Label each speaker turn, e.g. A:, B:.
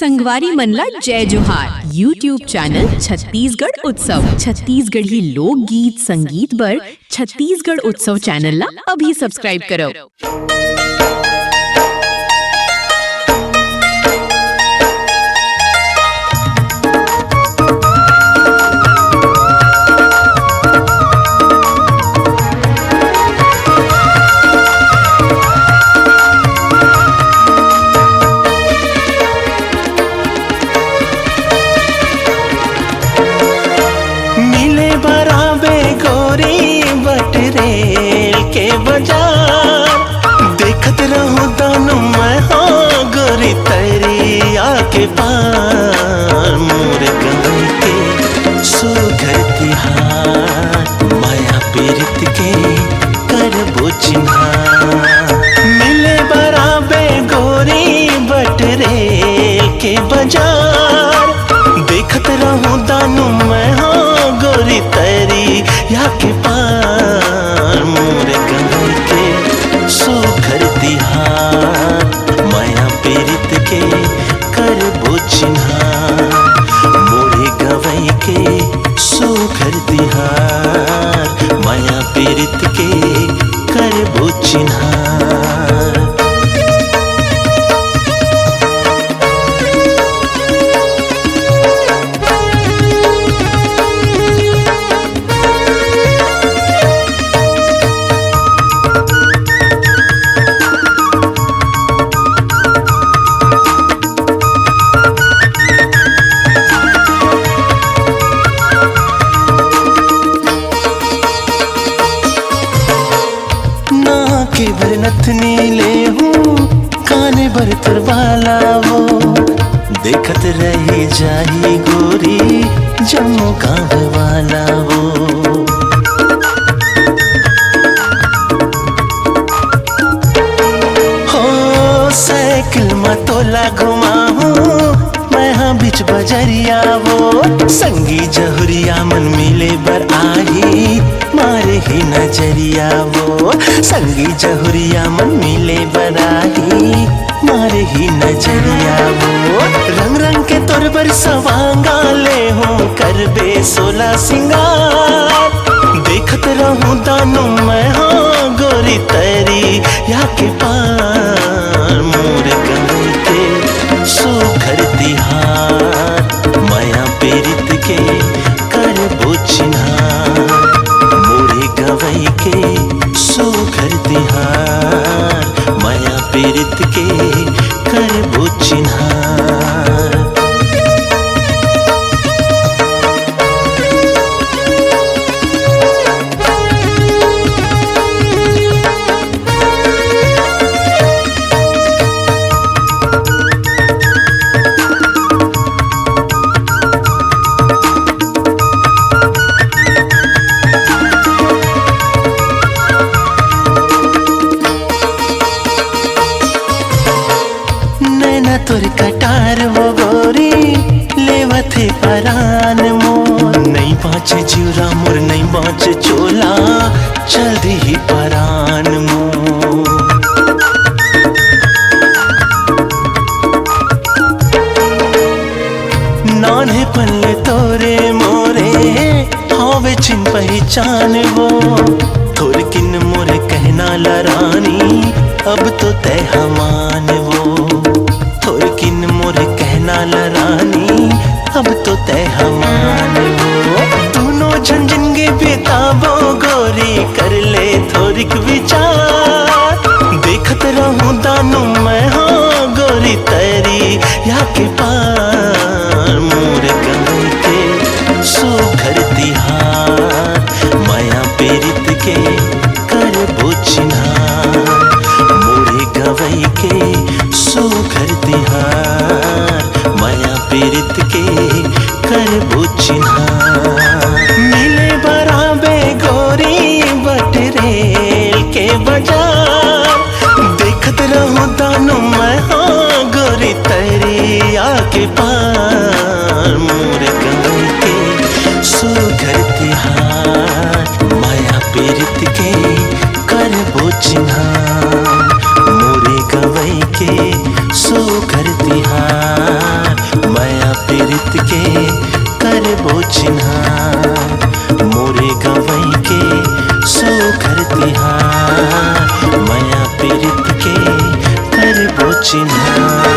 A: संगवारी मनला जय जोहार YouTube चैनल छत्तीसगढ़ उत्सव छत्तीसगढ़ी लोक गीत संगीत बर छत्तीसगढ़ उत्सव चैनल ला अभी सब्सक्राइब करो।
B: देखत रहूं दानू मैं हो गोरी तेरी आके पार मोर गंगई के सुघर तिहार माया पीरित के करबो चिन्हार मिले बराबे गोरी बटरे के बाजार देखत रहूं दानू मैं हो गोरी तेरी आके पार मोर गंगई के सुघर तिहार माया पीरित के करबो चिन्हार मोरे गवई के सुघर तिहार माया पीरित के करबो चिन्हार। भर नथनी ले हूँ काने भर तरवाला वो देखत रही जाही गोरी जम्मू गाँव वाला वो हो साइकिल में तोला घुमा हूँ मैं हाँ बीच बजरिया वो संगी जहुरिया मन मिले बर आही मारे ही नजरिया वो संगी जहुरिया मन मिले बराही मारे ही नजरिया वो रंग रंग के तोर बर सवांगा ले हूँ करबे सोला सिंगार देखत रहूं दानू मैं हो गोरी तेरी या के पार मोर गंगई के सुघर तिहार माया पीरित के करबो चिन्हार मोरे गवई के सुघर तिहार माया पीरित के करबो चिन्हार। तोर कटार वो गोरी लेवथे परान मोर नहीं बाँचे जिउरा मोर नहीं बाँचे चोला चल दी परान मोर नाने पल्ले तोरे मोरे हावे चिन पहचान वो थोर किन मोरे कहना लरानी अब तो तय हमान वो थोर किन मोरे कहना लरानी अब तो तय हमान वो दोनों झंझनगे बेताबो गोरी कर ले थोरिक विचार देखत रहूं दानू मैं हो गोरी तेरी या के पार मोर गंगई के सुघर तिहार माया पीरित के करबो चिन्हार मोरे गवई के सुघर तिहार माया पीरित के करबो चिन्हार मिले बराबे गोरी बटरे के बाजार देखत रहूं दानू मैं हो गोरी तेरी आके चिन्हा